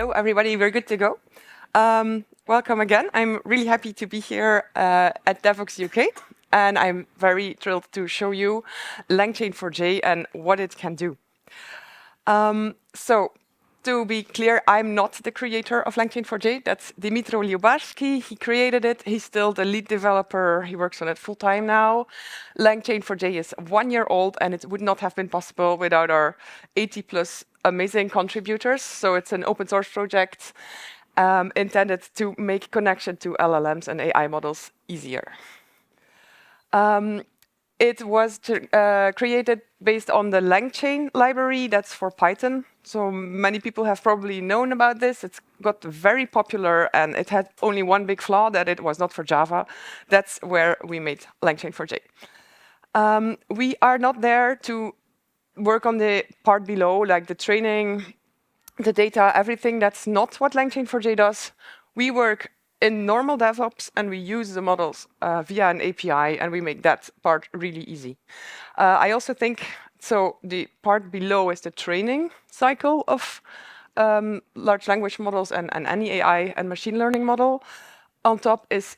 Hello, everybody. We're good to go. Welcome again. I'm really happy to be here at Devox UK, and I'm very thrilled to show you LangChain4j and what it can do. So, to be clear, I'm not the creator of LangChain4j. That's Dmitro Lyubarsky. He created it. He's still the lead developer. He works on it full time now. LangChain4j is 1 year old, and it would not have been possible without our 80 plus amazing contributors. So it's an open source project intended to make connection to LLMs and AI models easier. It was created based on the LangChain library. That's for Python. So many people have probably known about this. It's got very popular, and it had only one big flaw, that it was not for Java. That's where we made LangChain4j. We are not there to work on the part below, like the training, the data, everything. That's not what LangChain4j does. We work in normal DevOps, and we use the models via an API, and we make that part really easy. I also think, so the part below is the training cycle of large language models and any AI and machine learning model. On top is,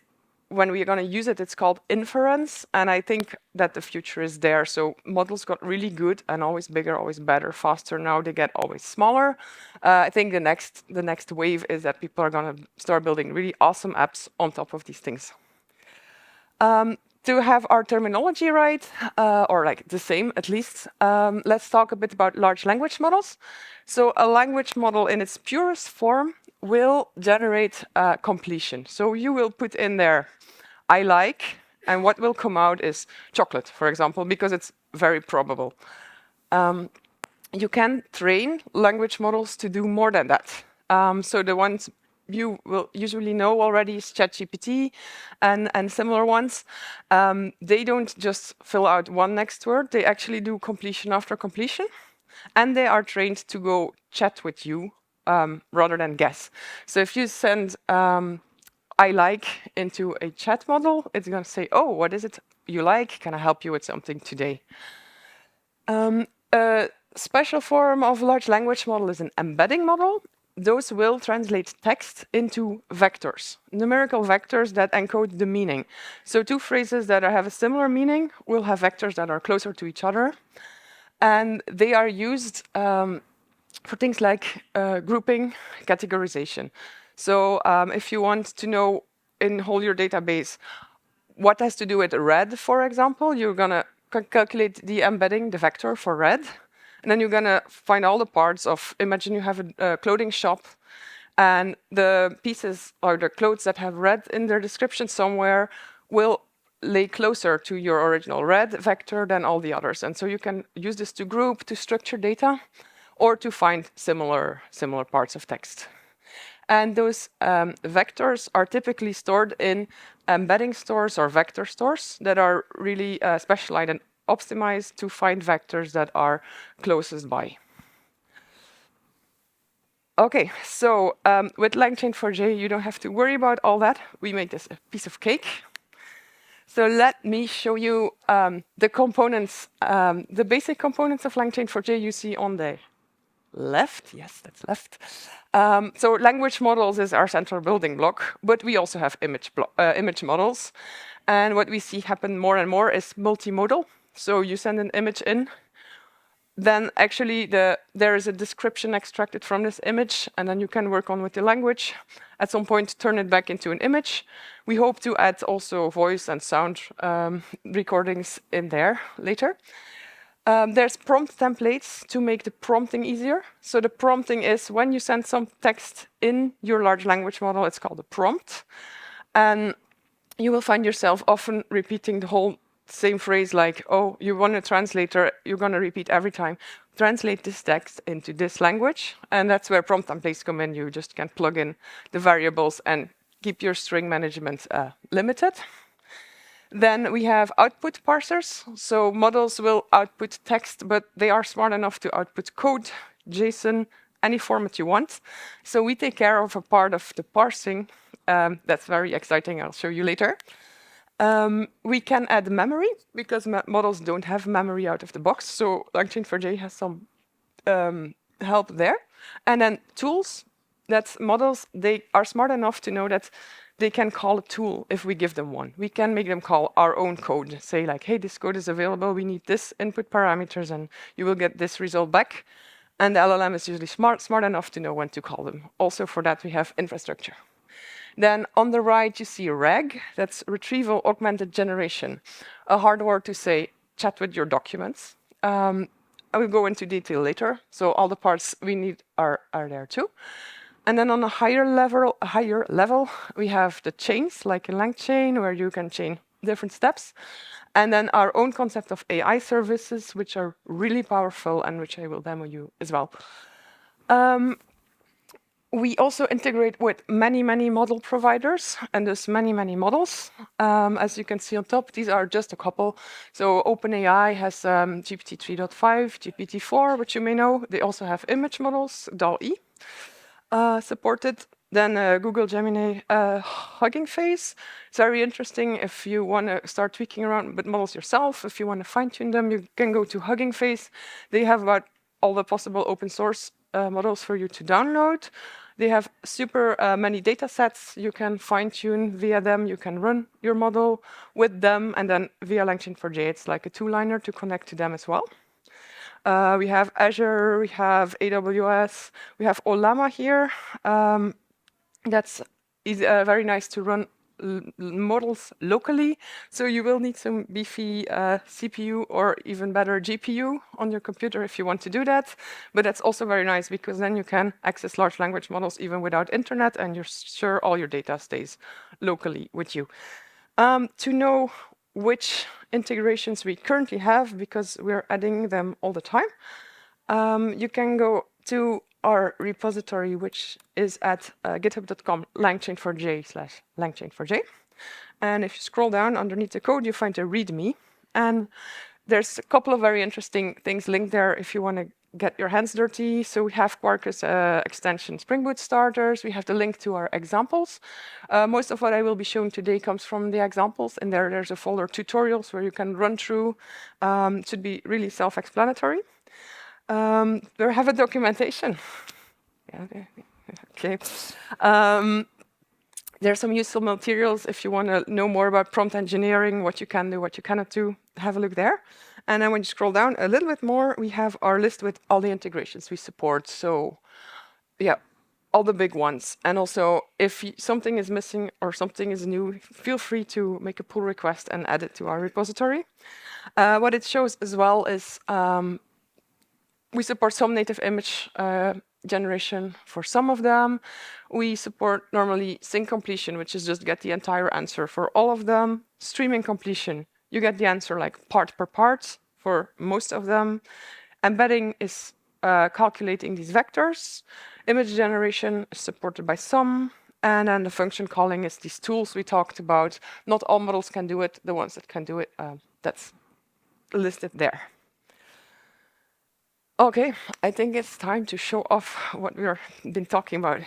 when we're going to use it, it's called inference, and I think that the future is there. So models got really good and always bigger, always better, faster. Now they get always smaller. I think the next wave is that people are going to start building really awesome apps on top of these things. To have our terminology right, or like the same at least, let's talk a bit about large language models. So a language model in its purest form will generate completion. So you will put in there, I like, and what will come out is chocolate, for example, because it's very probable. You can train language models to do more than that. So the ones you will usually know already is ChatGPT and similar ones. They don't just fill out one next word, they actually do completion after completion. And they are trained to go chat with you rather than guess. So if you send I like into a chat model, it's going to say, oh, what is it you like? Can I help you with something today? A special form of large language model is an embedding model. Those will translate text into vectors, numerical vectors that encode the meaning. So two phrases that have a similar meaning will have vectors that are closer to each other. And they are used for things like grouping, categorization. So if you want to know in whole your database what has to do with red, for example, you're going to calculate the embedding, the vector for red. And then you're going to find all the parts of, imagine you have a clothing shop, and the pieces or the clothes that have red in their description somewhere will lay closer to your original red vector than all the others. And so you can use this to group, to structure data, or to find similar parts of text. And those vectors are typically stored in embedding stores or vector stores that are really specialized and optimized to find vectors that are closest by. Okay, so with LangChain4j, you don't have to worry about all that. We make this a piece of cake. So let me show you the components, the basic components of LangChain4j you see on the left. Yes, that's left. So language models is our central building block, but we also have image models. And what we see happen more and more is multimodal. So you send an image in, then actually there is a description extracted from this image, and then you can work on with the language. At some point, turn it back into an image. We hope to add also voice and sound recordings in there later. There's prompt templates to make the prompting easier. So the prompting is when you send some text in your large language model, it's called a prompt. And you will find yourself often repeating the whole same phrase, like, oh, you want a translator, you're going to repeat every time, translate this text into this language. And that's where prompt templates come in. You just can plug in the variables and keep your string management limited. Then we have output parsers. So models will output text, but they are smart enough to output code, JSON, any format you want. So we take care of a part of the parsing. That's very exciting. I'll show you later. We can add memory, because models don't have memory out of the box. So LangChain4j has some help there. And then tools. That's models, they are smart enough to know that they can call a tool if we give them one. We can make them call our own code, say like, hey, this code is available, we need this input parameters, and you will get this result back. And the LLM is usually smart enough to know when to call them. Also for that, we have infrastructure. Then on the right, you see RAG, that's Retrieval Augmented Generation, a hard word to say, chat with your documents. I will go into detail later, so all the parts we need are there too. And then on a higher level, we have the chains, like in LangChain, where you can chain different steps. And then our own concept of AI services, which are really powerful and which I will demo you as well. We also integrate with many model providers, and there's many models. As you can see on top, these are just a couple. So OpenAI has GPT 3.5, GPT 4, which you may know. They also have image models, Dall-E, supported. Then Google Gemini, HuggingFace. It's very interesting if you want to start tweaking around with models yourself. If you want to fine-tune them, you can go to HuggingFace. They have about all the possible open source models for you to download. They have super many data sets you can fine-tune via them. You can run your model with them, and then via LangChain4j, it's like a two-liner to connect to them as well. We have Azure, we have AWS, we have Ollama here. That's very nice to run models locally. So you will need some beefy CPU or even better GPU on your computer if you want to do that. But that's also very nice because then you can access large language models even without internet, and you're sure all your data stays locally with you. To know which integrations we currently have, because we're adding them all the time, you can go to our repository, which is at github.com LangChain4j/LangChain4j. And if you scroll down underneath the code, you find a README. And there's a couple of very interesting things linked there if you want to get your hands dirty. So we have Quarkus extension Spring Boot starters. We have the link to our examples. Most of what I will be showing today comes from the examples. And there's a folder tutorials where you can run through. It should be really self-explanatory. We have a documentation. Yeah, okay. There's some useful materials if you want to know more about prompt engineering, what you can do, what you cannot do. Have a look there. And then when you scroll down a little bit more, we have our list with all the integrations we support. So yeah, all the big ones. And also, if something is missing or something is new, feel free to make a pull request and add it to our repository. What it shows as well is we support some native image generation for some of them. We support normally sync completion, which is just get the entire answer for all of them. Streaming completion, you get the answer like part per part for most of them. Embedding is calculating these vectors. Image generation is supported by some. And then the function calling is these tools we talked about. Not all models can do it. The ones that can do it, that's listed there. Okay, I think it's time to show off what we've been talking about.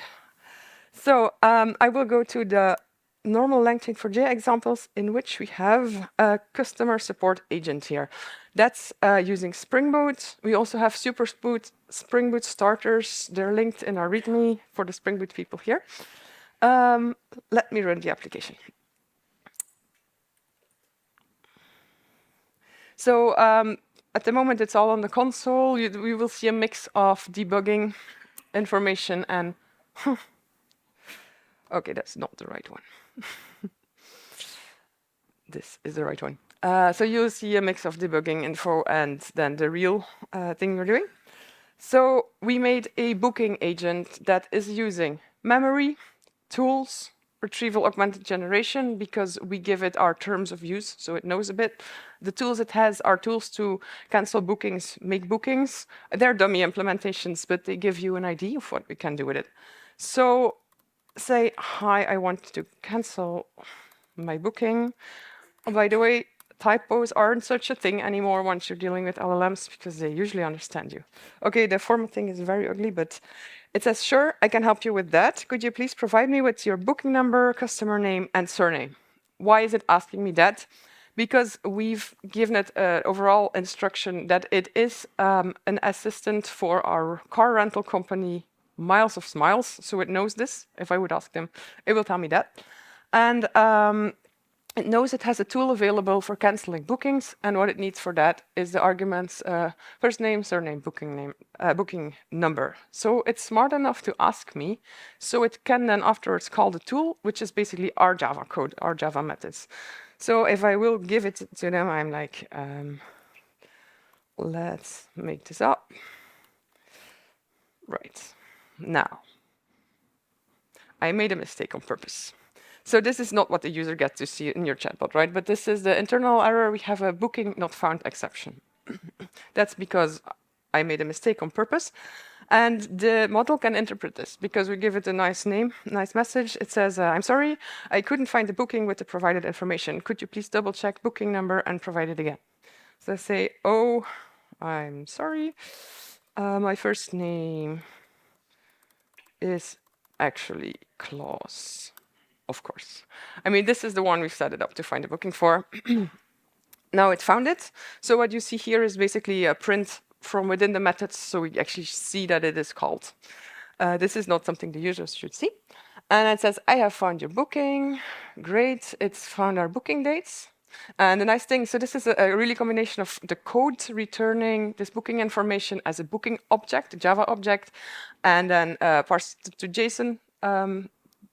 So I will go to the normal LangChain4j examples in which we have a customer support agent here. That's using Spring Boot. We also have Spring Boot starters. They're linked in our README for the Spring Boot people here. Let me run the application. So at the moment, it's all on the console. We will see a mix of debugging information and... OK, that's not the right one. This is the right one. So you'll see a mix of debugging info and then the real thing we're doing. So we made a booking agent that is using memory, tools, retrieval augmented generation, because we give it our terms of use, so it knows a bit. The tools it has are tools to cancel bookings, make bookings. They're dummy implementations, but they give you an idea of what we can do with it. So say, hi, I want to cancel my booking. Oh, by the way, typos aren't such a thing anymore once you're dealing with LLMs, because they usually understand you. OK, the formatting is very ugly, but it says, sure, I can help you with that. Could you please provide me with your booking number, customer name, and surname? Why is it asking me that? Because we've given it an overall instruction that it is an assistant for our car rental company miles of smiles, so it knows this. If I would ask them, it will tell me that. And it knows it has a tool available for canceling bookings, and what it needs for that is the arguments first name, surname, booking number. So it's smart enough to ask me, so it can then afterwards call the tool, which is basically our Java code, our Java methods. So if I will give it to them, I'm like, let's make this up. Right. Now, I made a mistake on purpose. So this is not what the user gets to see in your chatbot, right? But this is the internal error. We have a booking not found exception. That's because I made a mistake on purpose. And the model can interpret this because we give it a nice name, nice message. It says, I'm sorry, I couldn't find the booking with the provided information. Could you please double check booking number and provide it again? So I say, oh, I'm sorry. My first name is actually Klaus. Of course. I mean, this is the one we've set it up to find a booking for. Now it found it. So what you see here is basically a print from within the methods, so we actually see that it is called. This is not something the users should see. And it says, I have found your booking. Great, it's found our booking dates. And the nice thing, so this is a really combination of the code returning this booking information as a booking object, a Java object, and then parsed to JSON.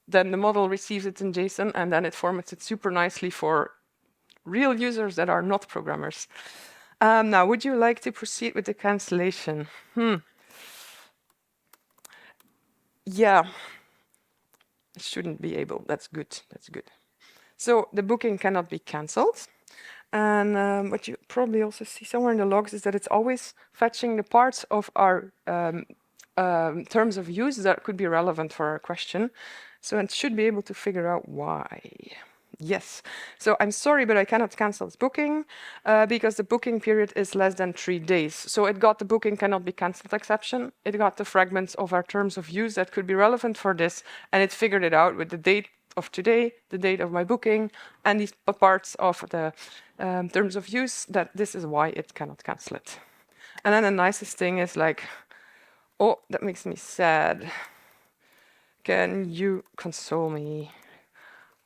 Then the model receives it in JSON, and then it formats it super nicely for real users that are not programmers. Now, would you like to proceed with the cancellation? Yeah, it shouldn't be able. That's good. That's good. So the booking cannot be cancelled. And what you probably also see somewhere in the logs is that it's always fetching the parts of our terms of use that could be relevant for our question. So it should be able to figure out why. Yes. So I'm sorry, but I cannot cancel this booking because the booking period is less than 3 days. So it got the booking cannot be cancelled exception. It got the fragments of our terms of use that could be relevant for this, and it figured it out with the date of today, the date of my booking, and these parts of the terms of use, that this is why it cannot cancel it. And then the nicest thing is like, oh, that makes me sad. Can you console me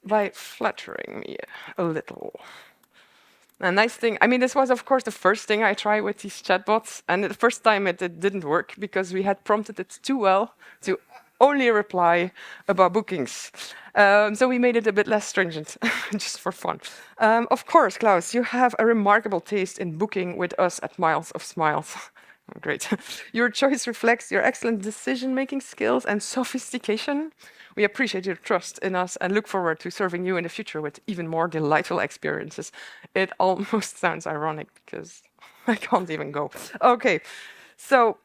by flattering me a little? A nice thing, I mean, this was, of course, the first thing I tried with these chatbots. And the first time it didn't work because we had prompted it too well to only reply about bookings. So we made it a bit less stringent, just for fun. Of course, Klaus, you have a remarkable taste in booking with us at Miles of Smiles. Great. Your choice reflects your excellent decision-making skills and sophistication. We appreciate your trust in us and look forward to serving you in the future with even more delightful experiences. It almost sounds ironic because I can't even go. Okay, so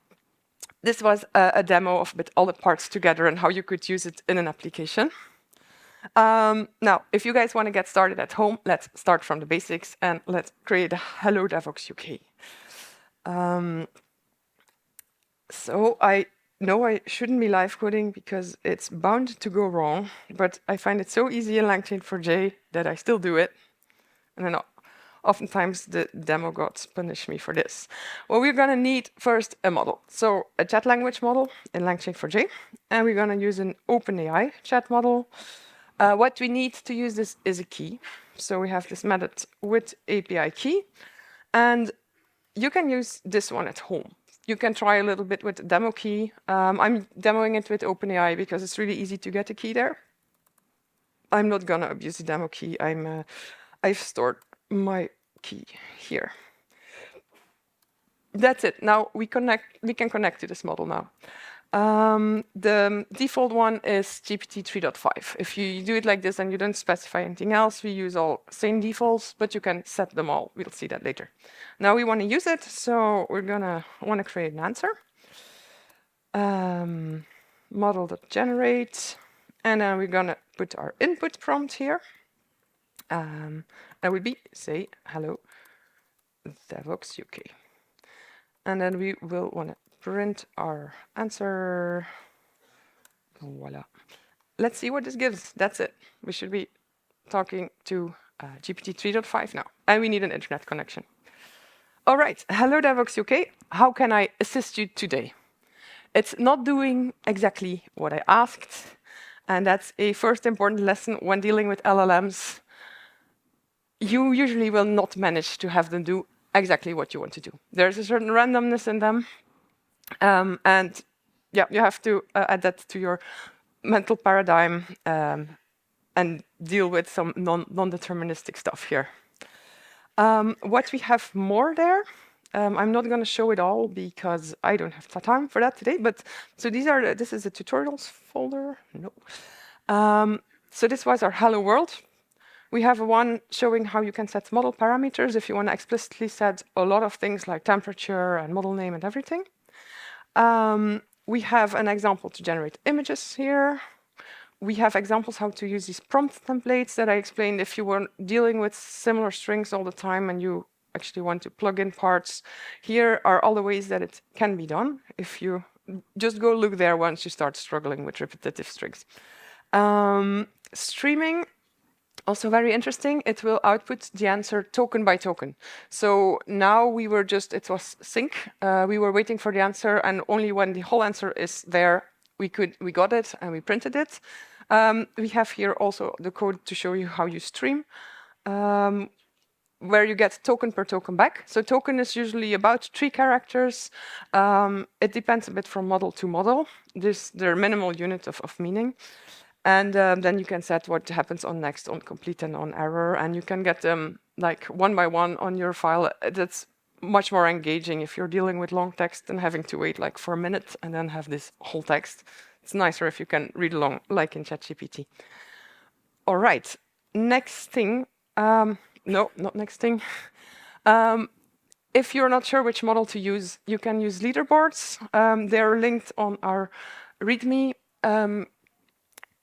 this was a demo of all the parts together and how you could use it in an application. Now, if you guys want to get started at home, let's start from the basics and let's create a Hello DevOps UK. So I know I shouldn't be live coding because it's bound to go wrong, but I find it so easy in LangChain4j that I still do it. And then oftentimes the demo gods punish me for this. Well, we're going to need first a model. So a chat language model in LangChain4j, and we're going to use an OpenAI chat model. What we need to use this is a key. So we have this method with API key, and you can use this one at home. You can try a little bit with the demo key. I'm demoing it with OpenAI because it's really easy to get a key there. I'm not gonna abuse the demo key. I've stored my key here. That's it. Now we can connect to this model now. The default one is GPT 3.5. If you do it like this and you don't specify anything else, we use all same defaults, but you can set them all. We'll see that later. Now we want to use it, so we're gonna want to create an answer. Model.generate, and then we're gonna put our input prompt here. That would be, say, hello, DevOps UK. And then we will want to print our answer. Voila. Let's see what this gives. That's it. We should be talking to GPT 3.5 now. And we need an internet connection. All right. Hello, DevOps UK. How can I assist you today? It's not doing exactly what I asked. And that's a first important lesson when dealing with LLMs. You usually will not manage to have them do exactly what you want to do. There's a certain randomness in them. And yeah, you have to add that to your mental paradigm and deal with some non-deterministic stuff here. What we have more there, I'm not going to show it all because I don't have time for that today. But so this is the tutorials folder. No. So this was our Hello World. We have one showing how you can set model parameters if you want to explicitly set a lot of things like temperature and model name and everything. We have an example to generate images here. We have examples how to use these prompt templates that I explained if you were dealing with similar strings all the time and you actually want to plug in parts. Here are all the ways that it can be done. If you just go look there once you start struggling with repetitive strings. Streaming, also very interesting. It will output the answer token by token. So now it was sync. We were waiting for the answer, and only when the whole answer is there, we got it and we printed it. We have here also the code to show you how you stream, where you get token per token back. So token is usually about 3 characters. It depends a bit from model to model. Their minimal unit of meaning. And then you can set what happens on next, on complete, and on error. And you can get them like one by one on your file. That's much more engaging if you're dealing with long text than having to wait like for a minute and then have this whole text. It's nicer if you can read along, like in ChatGPT. All right, next thing. No, not next thing. If you're not sure which model to use, you can use leaderboards. They're linked on our README.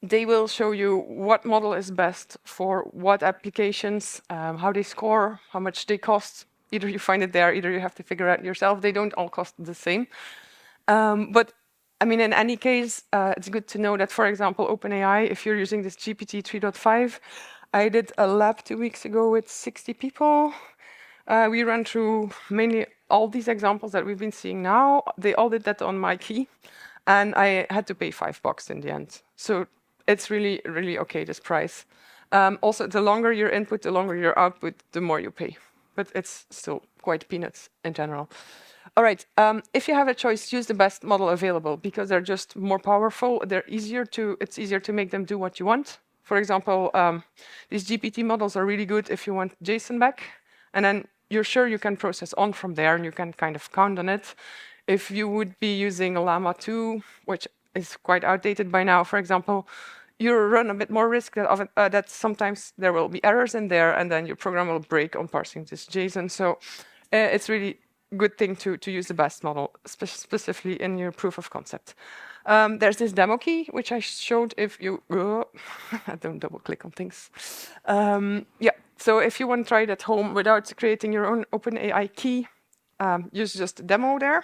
They will show you what model is best for what applications, how they score, how much they cost. Either you find it there, either you have to figure out yourself. They don't all cost the same. But I mean, in any case, it's good to know that, for example, OpenAI, if you're using this GPT 3.5, I did a lab 2 weeks ago with 60 people. We ran through mainly all these examples that we've been seeing now. They all did that on my key, and I had to pay $5 in the end. So it's really, really okay, this price. Also, the longer your input, the longer your output, the more you pay. But it's still quite peanuts in general. All right, if you have a choice, use the best model available because they're just more powerful. It's easier to make them do what you want. For example, these GPT models are really good if you want JSON back, and then you're sure you can process on from there and you can kind of count on it. If you would be using a Llama 2, which is quite outdated by now, for example, you run a bit more risk that sometimes there will be errors in there and then your program will break on parsing this JSON. So it's really good thing to use the best model, specifically in your proof of concept. There's this demo key, which I showed if you... I don't double click on things. Yeah, so if you want to try it at home without creating your own OpenAI key, use just the demo there.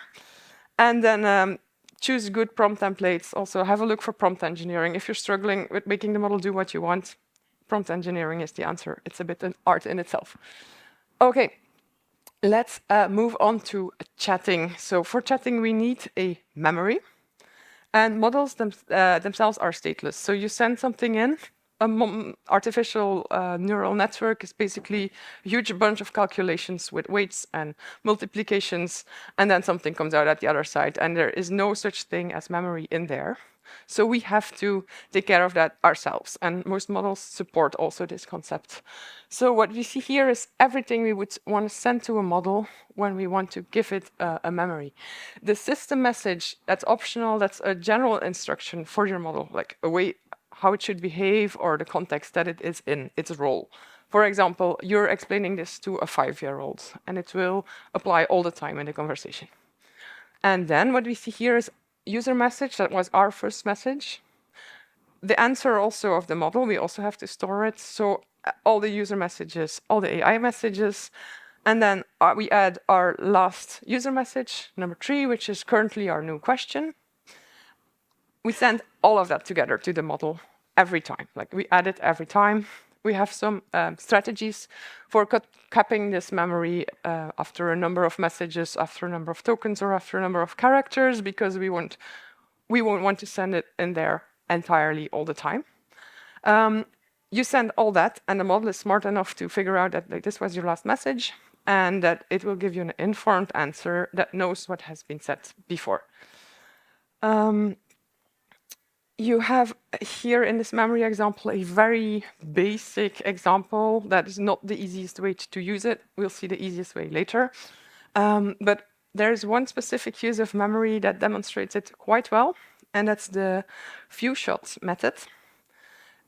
And then choose good prompt templates. Also have a look for prompt engineering. If you're struggling with making the model do what you want, prompt engineering is the answer. It's a bit an art in itself. Okay. Let's move on to chatting. So for chatting, we need a memory. And models themselves are stateless. So you send something in. Artificial neural network is basically a huge bunch of calculations with weights and multiplications, and then something comes out at the other side. And there is no such thing as memory in there. So we have to take care of that ourselves. And most models support also this concept. So what we see here is everything we would want to send to a model when we want to give it a memory. The system message, that's optional. That's a general instruction for your model, like a way how it should behave or the context that it is in, its role. For example, you're explaining this to a 5-year-old, and it will apply all the time in the conversation. And then what we see here is user message. That was our first message. The answer also of the model, we also have to store it. So all the user messages, all the AI messages, and then we add our last user message, number 3, which is currently our new question. We send all of that together to the model every time. Like we add it every time. we have some strategies for capping this memory after a number of messages, after a number of tokens, or after a number of characters, because we won't want to send it in there entirely all the time. You send all that, and the model is smart enough to figure out that like, this was your last message, and that it will give you an informed answer that knows what has been said before. You have here in this memory example a very basic example that is not the easiest way to use it. We'll see the easiest way later. But there's one specific use of memory that demonstrates it quite well, and that's the few-shot method,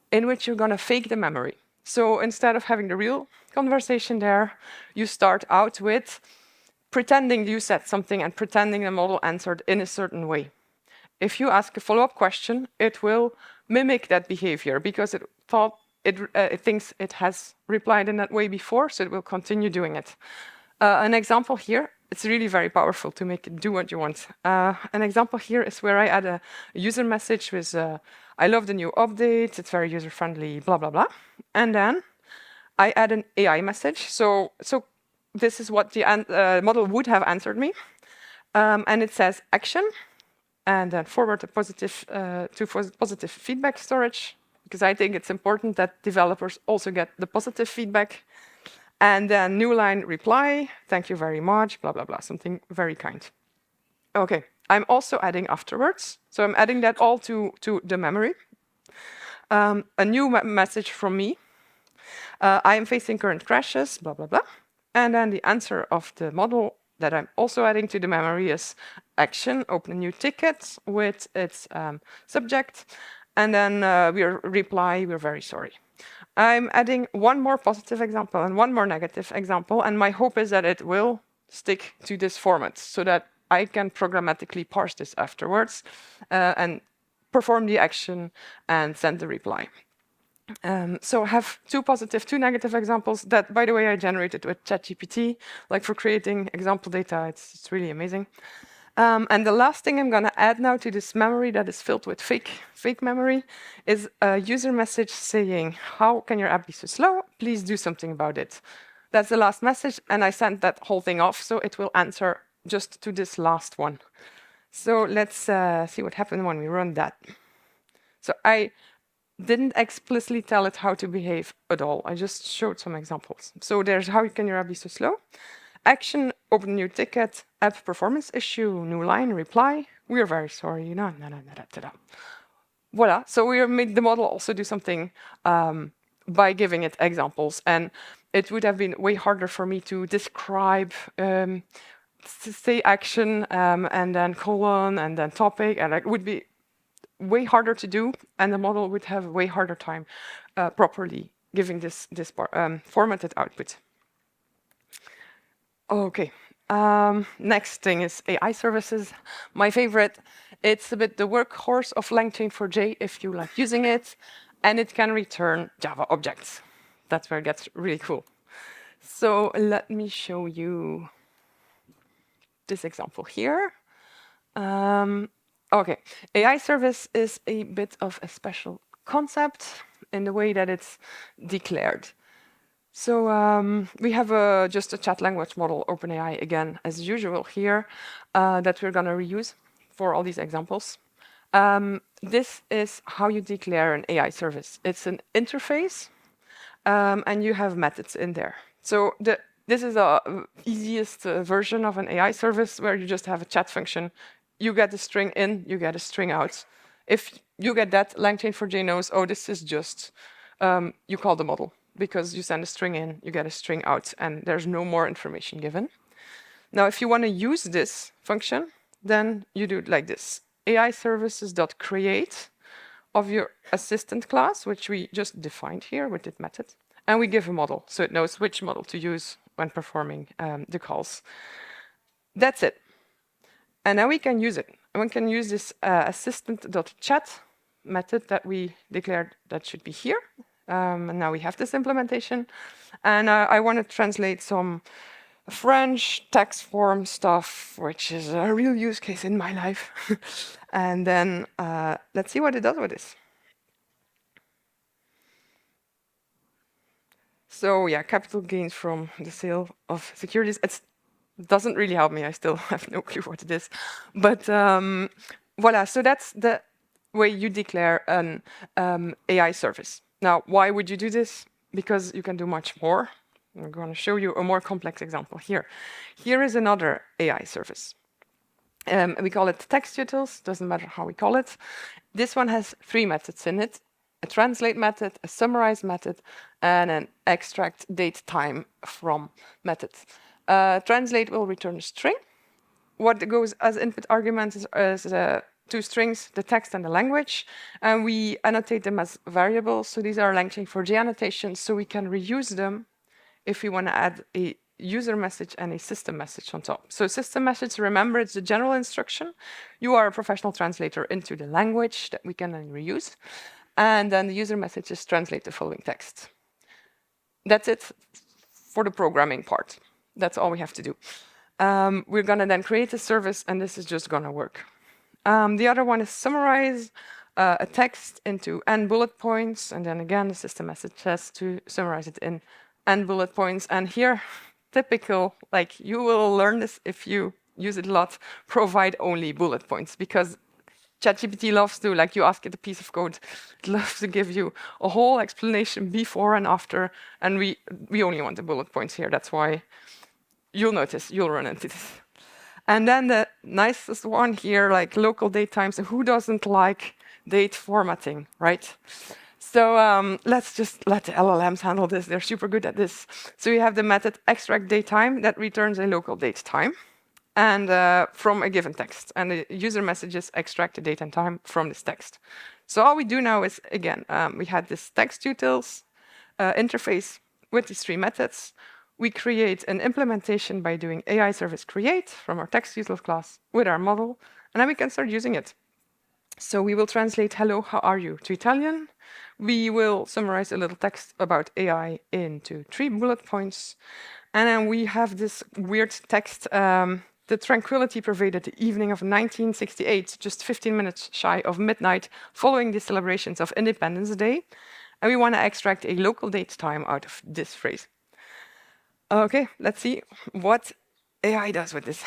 in which you're going to fake the memory. So instead of having the real conversation there, you start out with pretending you said something and pretending the model answered in a certain way. If you ask a follow-up question, it will mimic that behavior because it thinks it has replied in that way before, so it will continue doing it. An example here, it's really very powerful to make it do what you want. An example here is where I add a user message with, I love the new update, it's very user-friendly, blah, blah, blah. And then I add an AI message. So this is what the model would have answered me. And it says action, and then forward a positive to positive feedback storage, because I think it's important that developers also get the positive feedback. And then new line reply, thank you very much, blah, blah, blah, something very kind. Okay, I'm also adding afterwards. So I'm adding that all to the memory. A new message from me. I am facing current crashes, blah, blah, blah. And then the answer of the model that I'm also adding to the memory is action, open a new ticket with its subject. And then reply, we're very sorry. I'm adding one more positive example and one more negative example. And my hope is that it will stick to this format so that I can programmatically parse this afterwards and perform the action and send the reply. So I have two positive, two negative examples that, by the way, I generated with ChatGPT, like for creating example data. It's really amazing. And the last thing I'm going to add now to this memory that is filled with fake memory is a user message saying, how can your app be so slow? Please do something about it. That's the last message, and I sent that whole thing off, so it will answer just to this last one. So let's see what happened when we run that. So I didn't explicitly tell it how to behave at all. I just showed some examples. So there's how can your app be so slow? Action, open new ticket, app performance issue, new line, reply. We are very sorry. Voila. So we made the model also do something by giving it examples. And it would have been way harder for me to describe, say action, and then colon, and then topic. And it would be way harder to do, and the model would have a way harder time properly giving this formatted output. Okay, next thing is AI services. My favorite. It's a bit the workhorse of LangChain4j if you like using it, and it can return Java objects. That's where it gets really cool. So let me show you this example here. Okay, AI service is a bit of a special concept in the way that it's declared. So we have just a chat language model, OpenAI, again, as usual here, that we're going to reuse for all these examples. This is how you declare an AI service. It's an interface, and you have methods in there. So this is the easiest version of an AI service where you just have a chat function. You get a string in, you get a string out. If you get that, LangChain4j knows, oh, this is just, you call the model, because you send a string in, you get a string out, and there's no more information given. Now, if you want to use this function, then you do it like this. AI services.create of your assistant class, which we just defined here with this method, and we give a model, so it knows which model to use when performing the calls. That's it. And now we can use it. And we can use this assistant.chat method that we declared that should be here. And now we have this implementation. And I want to translate some French text form stuff, which is a real use case in my life. And then let's see what it does with this. So yeah, capital gains from the sale of securities. It doesn't really help me. I still have no clue what it is. But voila, so that's the way you declare an AI service. Now, why would you do this? Because you can do much more. I'm going to show you a more complex example here. Here is another AI service. We call it text utils, doesn't matter how we call it. This one has 3 methods in it: a translate method, a summarize method, and an extract date time from method. Translate will return a string. What goes as input arguments is 2 strings, the text and the language, and we annotate them as variables. So these are LangChain4j annotations, so we can reuse them if we want to add a user message and a system message on top. So system message, remember, it's the general instruction. You are a professional translator into the language that we can then reuse. And then the user message is translate the following text. That's it for the programming part. That's all we have to do. We're going to then create a service, and this is just going to work. The other one is summarize a text into n bullet points, and then again, the system message has to summarize it in n bullet points. And here, typical, like you will learn this if you use it a lot, provide only bullet points, because ChatGPT loves to, like you ask it a piece of code, it loves to give you a whole explanation before and after, and we only want the bullet points here. That's why you'll notice, you'll run into this. And then the nicest one here, like local date times. So who doesn't like date formatting, right? So let's just let the LLMs handle this. They're super good at this. So we have the method extract date time that returns a local date time and from a given text. And the user messages extract the date and time from this text. So all we do now is, again, we had this text utils interface with these 3 methods. We create an implementation by doing AI service create from our text util class with our model, and then we can start using it. So we will translate hello, how are you to Italian. We will summarize a little text about AI into 3 bullet points. And then we have this weird text, the tranquility pervaded the evening of 1968, just 15 minutes shy of midnight, following the celebrations of Independence Day. And we want to extract a local date time out of this phrase. Okay, let's see what AI does with this.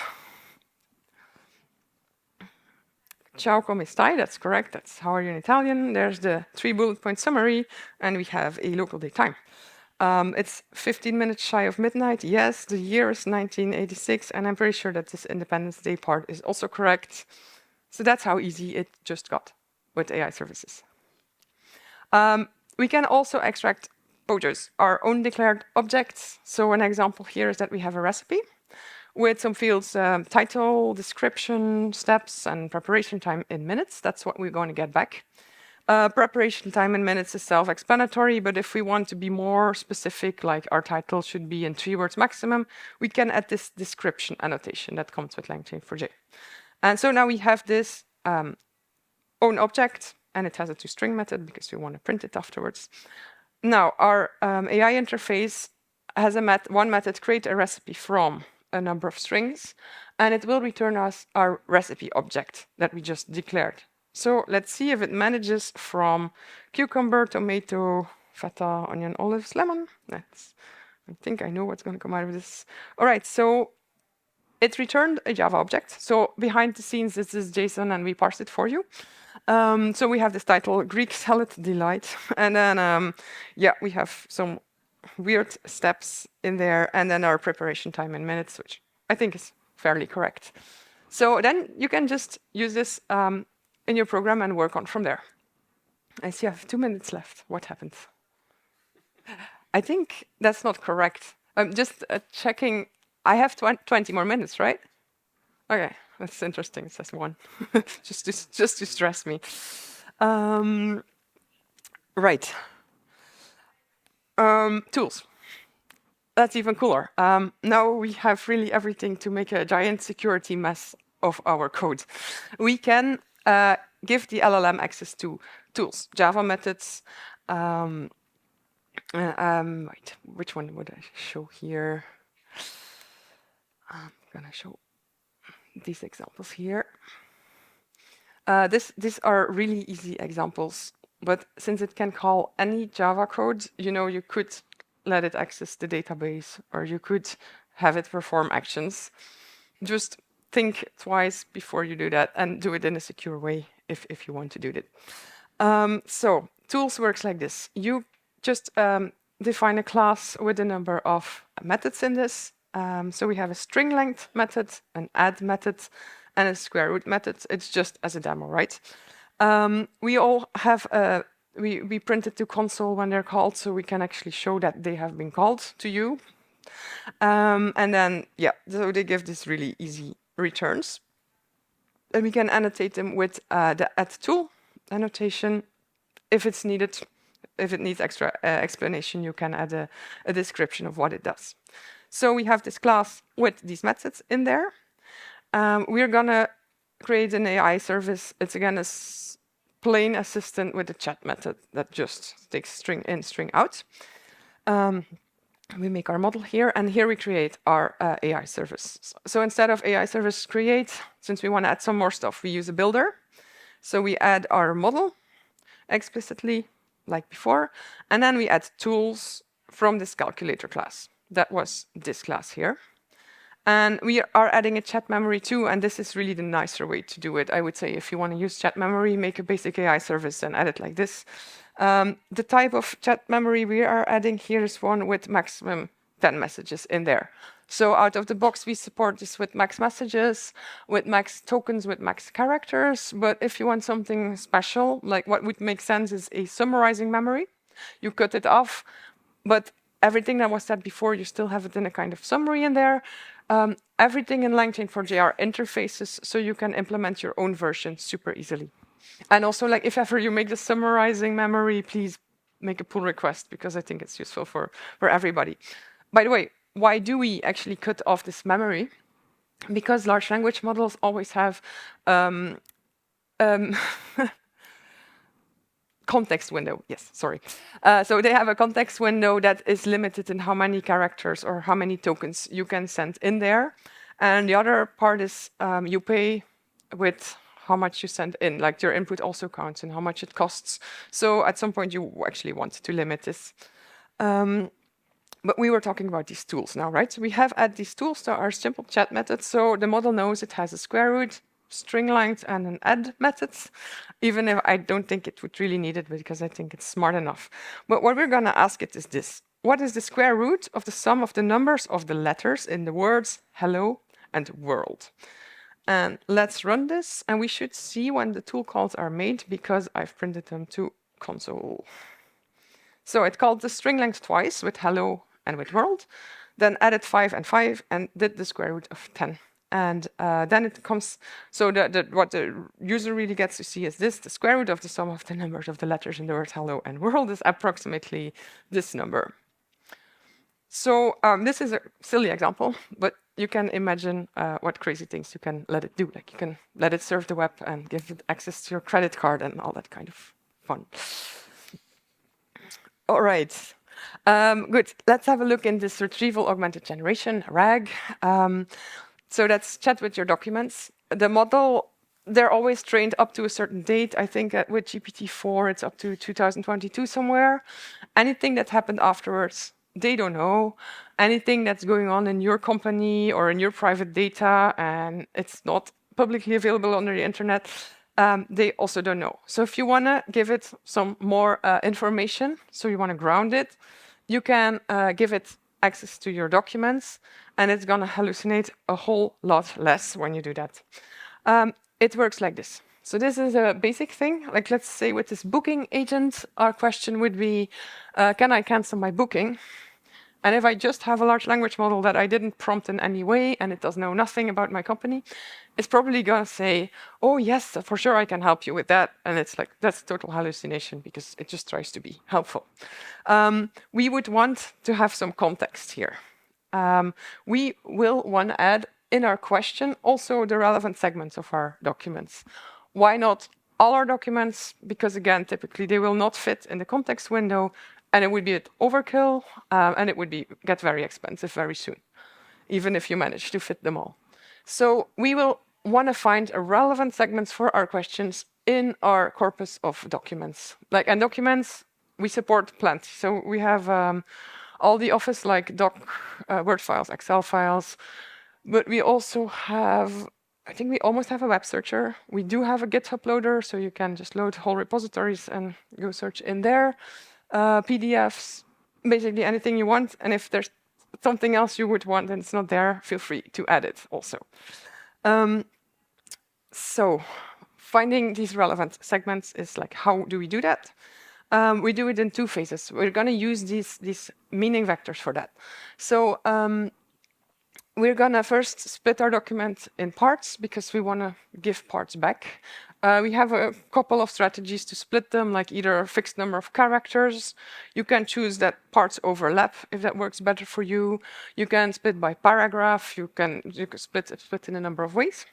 Ciao, come stai? That's correct. That's how are you in Italian. There's the 3 bullet point summary, and we have a local date time. It's 15 minutes shy of midnight. Yes, the year is 1986, and I'm pretty sure that this Independence Day part is also correct. So that's how easy it just got with AI services. We can also extract POJOs, our own declared objects. So an example here is that we have a recipe with some fields, title, description, steps, and preparation time in minutes. That's what we're going to get back. Preparation time in minutes is self-explanatory, but if we want to be more specific, like our title should be in 3 words maximum, we can add this description annotation that comes with LangChain4j. And so now we have this own object, and it has a toString method because we want to print it afterwards. Now, our AI interface has one method, create a recipe from a number of strings, and it will return us our recipe object that we just declared. So let's see if it manages from cucumber, tomato, feta, onion, olives, lemon. I think I know what's going to come out of this. All right, so it returned a Java object. So behind the scenes, this is JSON, and we parse it for you. So we have this title, Greek Salad Delight. And then, yeah, we have some weird steps in there, and then our preparation time in minutes, which I think is fairly correct. So then you can just use this in your program and work on from there. I see I have 2 minutes left. What happened? I think that's not correct. I'm just checking. I have 20 more minutes, right? Okay, that's interesting. It says 1, just to stress me. Right. Tools. That's even cooler. Now we have really everything to make a giant security mess of our code. We can give the LLM access to tools, Java methods. Wait, which one would I show here? I'm gonna show these examples here. These are really easy examples, but since it can call any Java code, you know, you could let it access the database, or you could have it perform actions. Just think twice before you do that and do it in a secure way if you want to do that. So tools works like this. You just define a class with a number of methods in this. So we have a string length method, an add method, and a square root method. It's just as a demo, right? We all have we print it to console when they're called, so we can actually show that they have been called to you. And then, yeah, so they give this really easy returns. And we can annotate them with the add tool annotation if it's needed. If it needs extra explanation, you can add a description of what it does. So we have this class with these methods in there. We're gonna create an AI service. It's again a plain assistant with a chat method that just takes string in, string out. We make our model here, and here we create our AI service. So instead of AI service create, since we want to add some more stuff, we use a builder. So we add our model explicitly, like before, and then we add tools from this calculator class. That was this class here. And we are adding a chat memory too, and this is really the nicer way to do it. I would say if you want to use chat memory, make a basic AI service and add it like this. The type of chat memory we are adding here is one with maximum 10 messages in there. So out of the box, we support this with max messages, with max tokens, with max characters. But if you want something special, like what would make sense is a summarizing memory. You cut it off, but everything that was said before, you still have it in a kind of summary in there. Everything in LangChain4j are interfaces, so you can implement your own version super easily. And also, like if ever you make the summarizing memory, please make a pull request, because I think it's useful for everybody. By the way, why do we actually cut off this memory? Because large language models always have context window. Yes, sorry. So they have a context window that is limited in how many characters or how many tokens you can send in there. And the other part is you pay with how much you send in, like your input also counts and how much it costs. So at some point you actually want to limit this. But we were talking about these tools now, right? So we have added these tools to our simple chat method. So the model knows it has a square root, string length, and an add method, even if I don't think it would really need it, because I think it's smart enough. But what we're going to ask it is this. What is the square root of the sum of the numbers of the letters in the words hello and world? And let's run this, and we should see when the tool calls are made, because I've printed them to console. So it called the string length twice with hello and with world, then added 5 and 5 and did the square root of 10. And then it comes, so what the user really gets to see is this: the square root of the sum of the numbers of the letters in the word hello and world is approximately this number. So this is a silly example, but you can imagine what crazy things you can let it do. Like you can let it surf the web and give it access to your credit card and all that kind of fun. All right. Good. Let's have a look in this retrieval augmented generation, RAG. So that's chat with your documents. The model, they're always trained up to a certain date. I think with GPT-4, it's up to 2022 somewhere. Anything that happened afterwards, they don't know. Anything that's going on in your company or in your private data, and it's not publicly available on the internet, they also don't know. So if you want to give it some more information, so you want to ground it, you can give it access to your documents, and it's going to hallucinate a whole lot less when you do that. It works like this. So this is a basic thing. Like let's say with this booking agent, our question would be, can I cancel my booking? And if I just have a large language model that I didn't prompt in any way, and it does know nothing about my company, it's probably going to say, oh, yes, for sure, I can help you with that. And it's like, that's total hallucination, because it just tries to be helpful. We would want to have some context here. We will want to add in our question also the relevant segments of our documents. Why not all our documents? Because again, typically they will not fit in the context window, and it would be an overkill, and it would get very expensive very soon, even if you manage to fit them all. So we will want to find relevant segments for our questions in our corpus of documents. And documents, we support plenty. So we have all the Office like doc, Word files, Excel files. But we also have, I think we almost have a web searcher. We do have a GitHub loader, so you can just load whole repositories and go search in there. PDFs, basically anything you want. And if there's something else you would want and it's not there, feel free to add it also. So finding these relevant segments is like, how do we do that? We do it in two phases. We're going to use these meaning vectors for that. So we're going to first split our document in parts because we want to give parts back. We have a couple of strategies to split them, like either a fixed number of characters. You can choose that parts overlap if that works better for you. You can split by paragraph. You can split in a number of ways.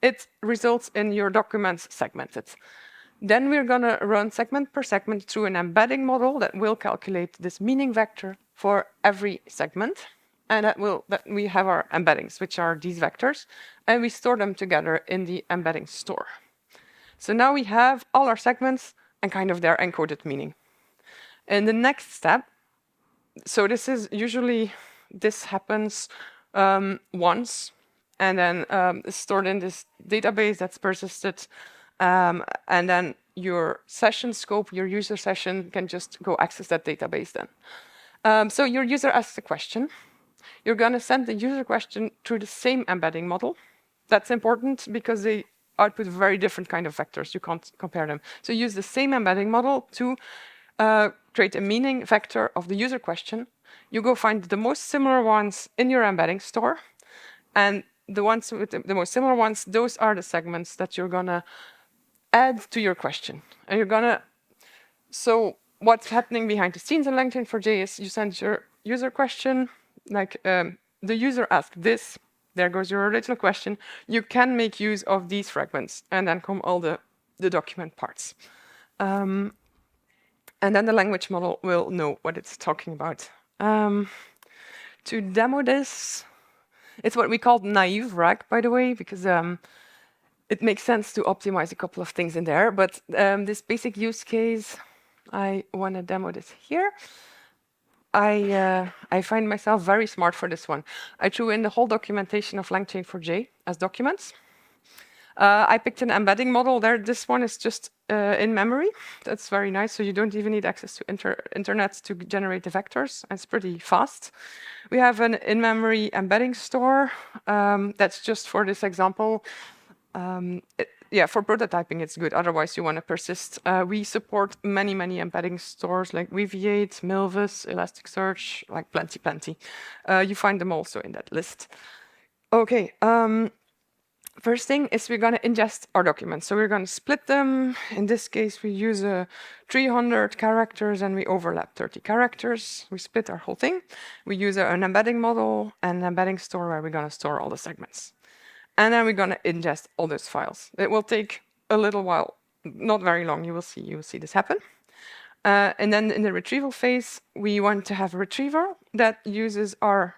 It results in your documents segmented. Then we're going to run segment per segment through an embedding model that will calculate this meaning vector for every segment. And that we have our embeddings, which are these vectors, and we store them together in the embedding store. So now we have all our segments and kind of their encoded meaning. In the next step, so this is usually, this happens once, and then it's stored in this database that's persisted, and then your session scope, your user session can just go access that database then. So your user asks a question. You're going to send the user question through the same embedding model. That's important because they output very different kind of vectors. You can't compare them. So use the same embedding model to create a meaning vector of the user question. You go find the most similar ones in your embedding store. And the ones with the most similar ones, those are the segments that you're going to add to your question. And you're going to... So what's happening behind the scenes in LangChain4j is you send your user question, like the user asked this, there goes your original question. You can make use of these fragments, and then come all the document parts. And then the language model will know what it's talking about. To demo this, it's what we call naive RAG, by the way, because it makes sense to optimize a couple of things in there. But this basic use case, I want to demo this here. I find myself very smart for this one. I threw in the whole documentation of LangChain4j as documents. I picked an embedding model there. This one is just in memory. That's very nice. So you don't even need access to internet to generate the vectors. It's pretty fast. We have an in-memory embedding store. That's just for this example. Yeah, for prototyping, it's good. Otherwise, you want to persist. We support many embedding stores like Weaviate, Milvus, Elasticsearch, like plenty. You find them also in that list. Okay. First thing is we're going to ingest our documents. So we're going to split them. In this case, we use 300 characters and we overlap 30 characters. We split our whole thing. We use an embedding model and an embedding store where we're going to store all the segments. And then we're going to ingest all those files. It will take a little while, not very long. You will see this happen. And then in the retrieval phase, we want to have a retriever that uses our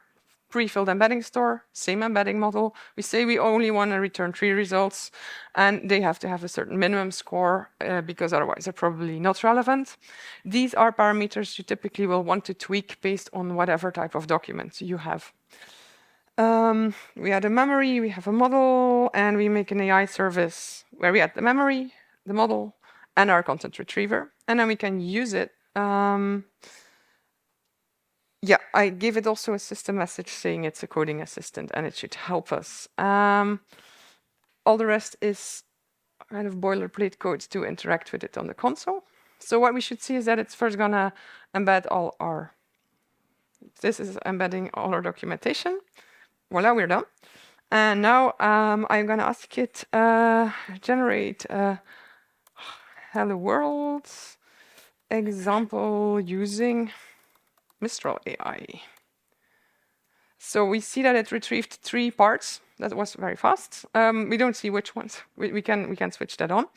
pre-filled embedding store, same embedding model. We say we only want to return 3 results, and they have to have a certain minimum score because otherwise they're probably not relevant. These are parameters you typically will want to tweak based on whatever type of document you have. We add a memory, we have a model, and we make an AI service where we add the memory, the model, and our content retriever. And then we can use it. Yeah, I gave it also a system message saying it's a coding assistant, and it should help us. All the rest is kind of boilerplate code to interact with it on the console. So what we should see is that it's first going to embed all our... This is embedding all our documentation. Voila, we're done. And now I'm going to ask it generate hello world example using Mistral AI. So we see that it retrieved 3 parts. That was very fast. We don't see which ones. We can switch that on.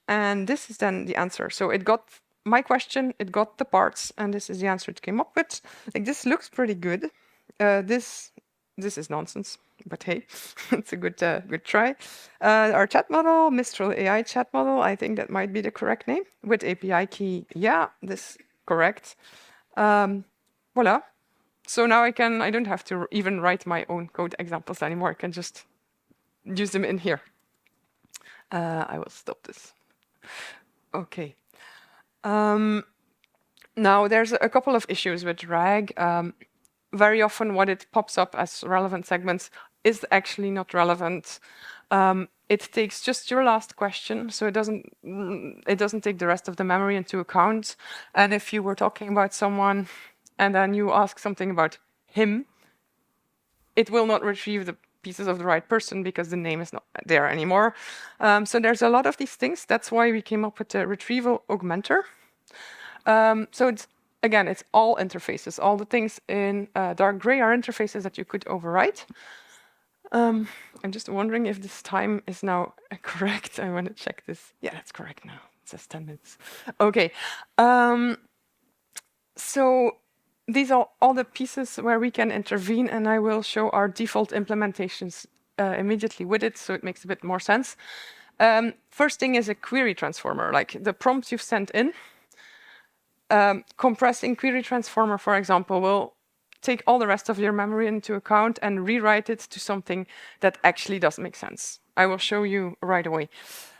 And this is then the answer. So it got my question, it got the parts, and this is the answer it came up with. Like, this looks pretty good. This is nonsense, but hey, it's a good try. Our chat model, Mistral AI chat model, I think that might be the correct name. With API key, yeah, this correct. Voila, So now I don't have to even write my own code examples anymore. I can just use them in here. I will stop this. Okay. Now, there's a couple of issues with RAG. Very often what it pops up as relevant segments is actually not relevant. It takes just your last question, so it doesn't take the rest of the memory into account. And if you were talking about someone and then you ask something about him, it will not retrieve the pieces of the right person because the name is not there anymore. So there's a lot of these things. That's why we came up with the Retrieval augmenter. So it's all interfaces. All the things in dark gray are interfaces that you could overwrite. I'm just wondering if this time is now correct. I want to check this. Yeah, that's correct now. It says 10 minutes. Okay. So these are all the pieces where we can intervene, and I will show our default implementations immediately with it, so it makes a bit more sense. First thing is a query transformer, like the prompt you've sent in. Compressing query transformer, for example, will take all the rest of your memory into account and rewrite it to something that actually does make sense. I will show you right away.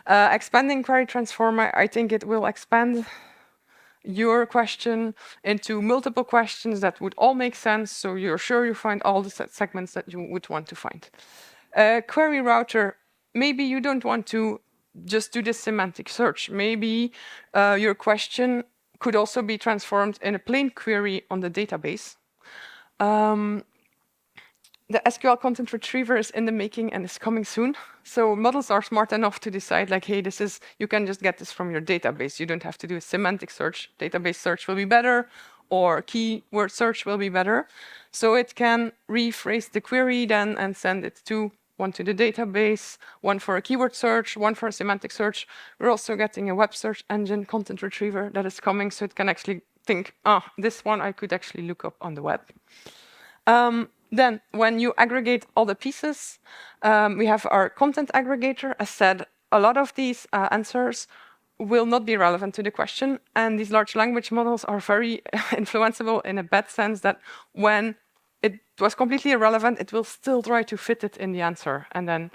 Expanding query transformer, I think it will expand your question into multiple questions that would all make sense, so you're sure you find all the segments that you would want to find. Query router, maybe you don't want to just do this semantic search. Maybe your question could also be transformed in a plain query on the database. The SQL content retriever is in the making and is coming soon. So models are smart enough to decide, like, hey, you can just get this from your database. You don't have to do a semantic search. Database search will be better, or keyword search will be better. So it can rephrase the query then and send it to one to the database, one for a keyword search, one for a semantic search. We're also getting a web search engine content retriever that is coming, so it can actually think, this one I could actually look up on the web. Then, when you aggregate all the pieces, we have our content aggregator. As said, a lot of these answers will not be relevant to the question, and these large language models are very influenceable in a bad sense that when it was completely irrelevant, it will still try to fit it in the answer, and then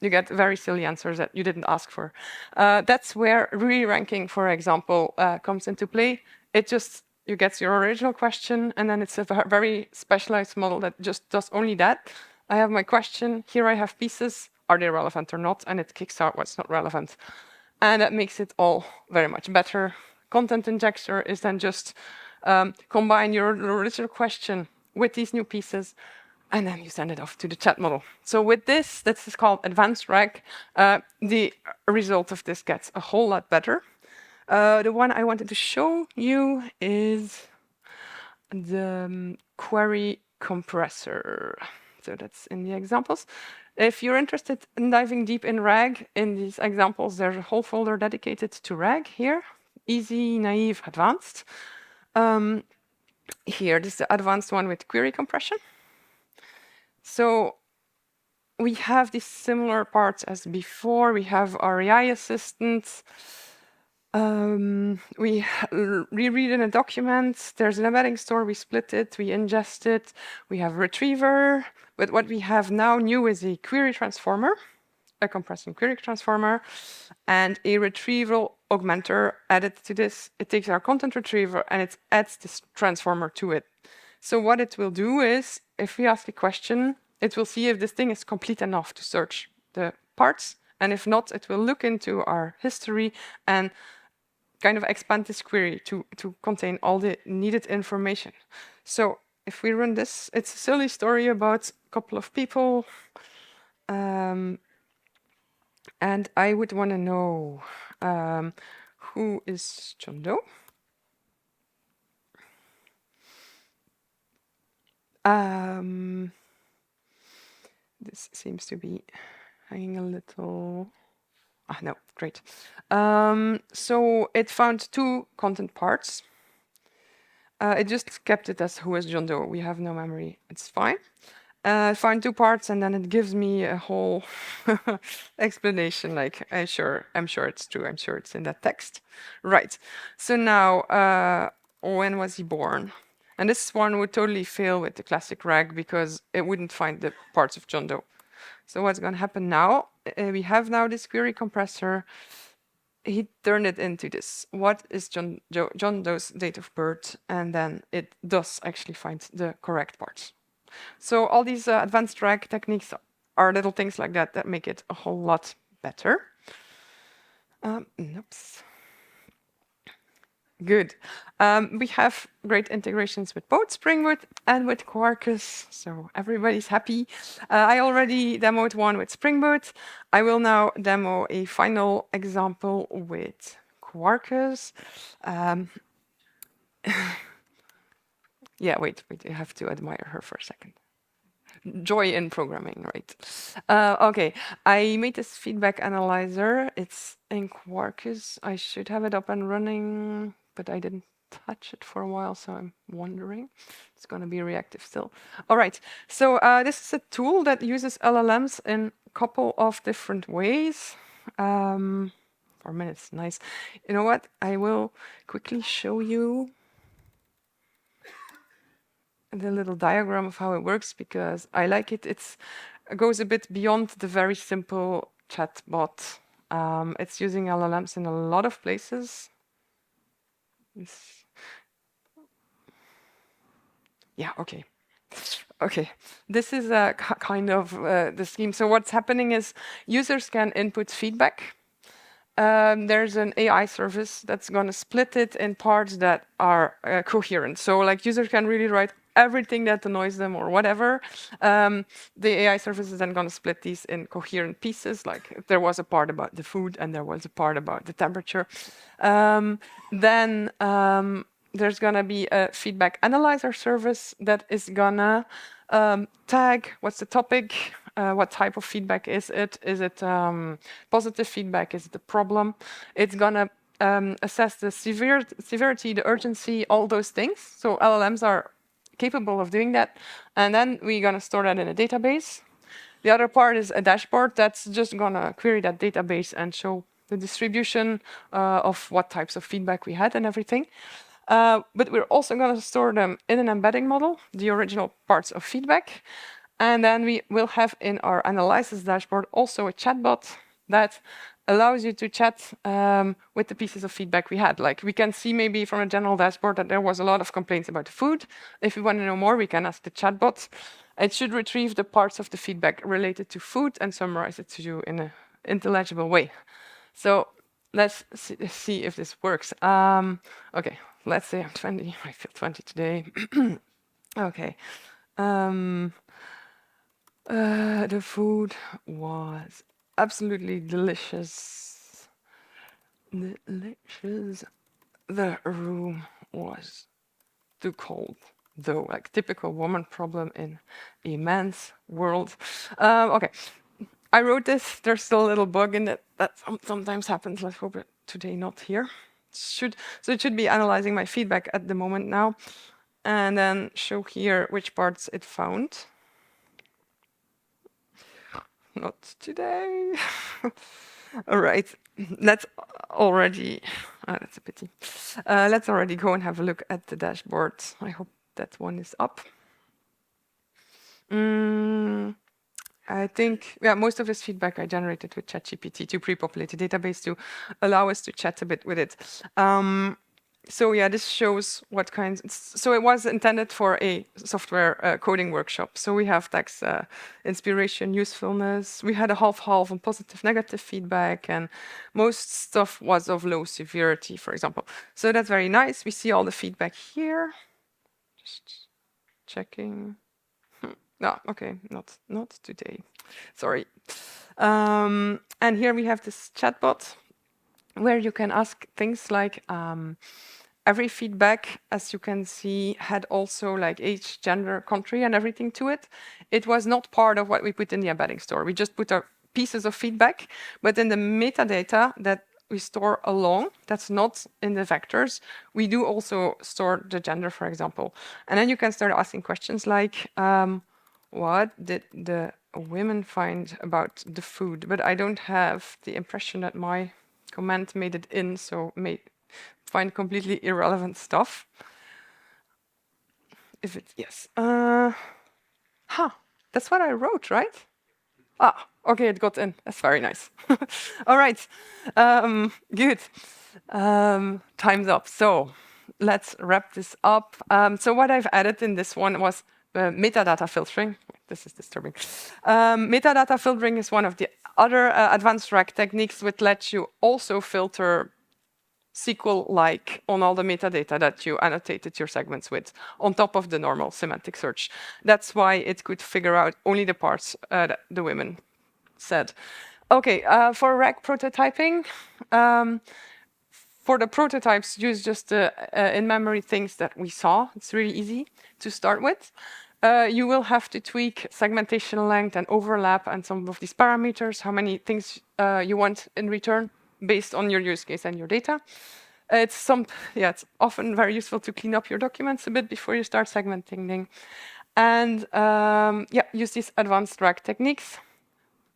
you get very silly answers that you didn't ask for. That's where re-ranking, for example, comes into play. You get your original question, and then it's a very specialized model that just does only that. I have my question, here I have pieces, are they relevant or not? And it kicks out what's not relevant. And that makes it all very much better. Content injector is then just combine your original question with these new pieces, and then you send it off to the chat model. So with this is called advanced RAG. The result of this gets a whole lot better. The one I wanted to show you is the query compressor. So that's in the examples. If you're interested in diving deep in RAG, in these examples, there's a whole folder dedicated to RAG here. Easy, naive, advanced. Here, this is the advanced one with query compression. So we have these similar parts as before. We have our AI assistant. We reread in a document. There's an embedding store. We split it. We ingest it. We have retriever. But what we have now new is a query transformer, a compressing query transformer, and a retrieval augmenter added to this. It takes our content retriever and it adds this transformer to it. So what it will do is, if we ask a question, it will see if this thing is complete enough to search the parts. And if not, it will look into our history and kind of expand this query to contain all the needed information. So if we run this, it's a silly story about a couple of people. And I would want to know who is John Doe? This seems to be hanging a little... no, great. So it found two content parts. It just kept it as who is John Doe. We have no memory. It's fine. Find two parts, and then it gives me a whole explanation. Like, I'm sure it's true. I'm sure it's in that text. Right. So now, when was he born? And this one would totally fail with the classic RAG because it wouldn't find the parts of John Doe. So what's going to happen now? We have now this query compressor. He turned it into this. What is John Doe's date of birth? And then it does actually find the correct parts. So all these advanced RAG techniques are little things like that that make it a whole lot better. Oops. Good. We have great integrations with both Spring Boot and with Quarkus, so everybody's happy. I already demoed one with Spring Boot. I will now demo a final example with Quarkus. Yeah, wait, I have to admire her for a second. Joy in programming, right? Okay, I made this feedback analyzer. It's in Quarkus. I should have it up and running, but I didn't touch it for a while, so I'm wondering. It's going to be reactive still. All right, so this is a tool that uses LLMs in a couple of different ways. 4 minutes, nice. You know what? I will quickly show you the little diagram of how it works because I like it. It goes a bit beyond the very simple chatbot. It's using LLMs in a lot of places. Yeah, okay. Okay, this is a kind of the scheme. So what's happening is users can input feedback. There's an AI service that's going to split it in parts that are coherent. So like users can really write everything that annoys them or whatever. The AI service is then going to split these in coherent pieces. Like there was a part about the food and there was a part about the temperature. Then there's going to be a feedback analyzer service that is going to tag what's the topic, what type of feedback is it? Is it positive feedback? Is it a problem? It's going to assess the severity, the urgency, all those things. So LLMs are capable of doing that. And then we're going to store that in a database. The other part is a dashboard that's just going to query that database and show the distribution of what types of feedback we had and everything. But we're also going to store them in an embedding model, the original parts of feedback. And then we will have in our analysis dashboard also a chatbot that allows you to chat with the pieces of feedback we had. Like we can see maybe from a general dashboard that there was a lot of complaints about the food. If we want to know more, we can ask the chatbot. It should retrieve the parts of the feedback related to food and summarize it to you in an intelligible way. So let's see if this works. Okay, let's say I'm 20. I feel 20 today. Okay. The food was absolutely delicious. Delicious. The room was too cold, though, like typical woman problem in a man's world. Okay, I wrote this. There's still a little bug in it that sometimes happens. Let's hope it today not here. So it should be analyzing my feedback at the moment now, and then show here which parts it found. Not today. All right, let's already. That's a pity. Let's already go and have a look at the dashboard. I hope that one is up. I think, yeah, most of this feedback I generated with ChatGPT to pre-populate the database to allow us to chat a bit with it. So yeah, this shows what kinds. So it was intended for a software coding workshop. So we have text inspiration, usefulness. We had a half-half on positive, negative feedback, and most stuff was of low severity, for example. So that's very nice. We see all the feedback here. Just checking. No, okay, not today. Sorry. And here we have this chatbot where you can ask things like every feedback, as you can see, had also like age, gender, country, and everything to it. It was not part of what we put in the embedding store. We just put our pieces of feedback, but in the metadata that we store along, that's not in the vectors, we do also store the gender, for example. And then you can start asking questions like, what did the women find about the food? But I don't have the impression that my comment made it in, so find completely irrelevant stuff. Is it? Yes. That's what I wrote, right? Okay, it got in. That's very nice. All right, good. Time's up. So let's wrap this up. So what I've added in this one was metadata filtering. This is disturbing. Metadata filtering is one of the other advanced RAG techniques which lets you also filter SQL-like on all the metadata that you annotated your segments with, on top of the normal semantic search. That's why it could figure out only the parts that the women said. Okay, for RAG prototyping, for the prototypes, use just the in-memory things that we saw. It's really easy to start with. You will have to tweak segmentation length and overlap and some of these parameters, how many things you want in return based on your use case and your data. It's often very useful to clean up your documents a bit before you start segmenting. And use these advanced RAG techniques.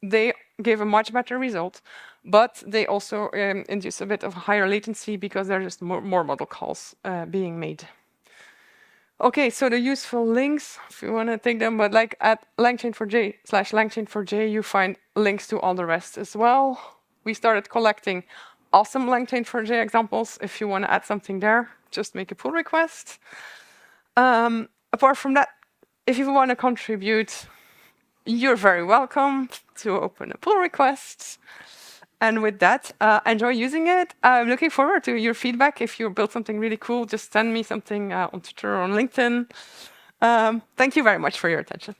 They gave a much better result, but they also induce a bit of higher latency because there are just more model calls being made. Okay, so the useful links, if you want to take them, but like at LangChain4j/LangChain4j, you find links to all the rest as well. We started collecting awesome LangChain4j examples. If you want to add something there, just make a pull request. Apart from that, if you want to contribute, you're very welcome to open a pull request. And with that, enjoy using it. I'm looking forward to your feedback. If you built something really cool, just send me something on Twitter or on LinkedIn. Thank you very much for your attention.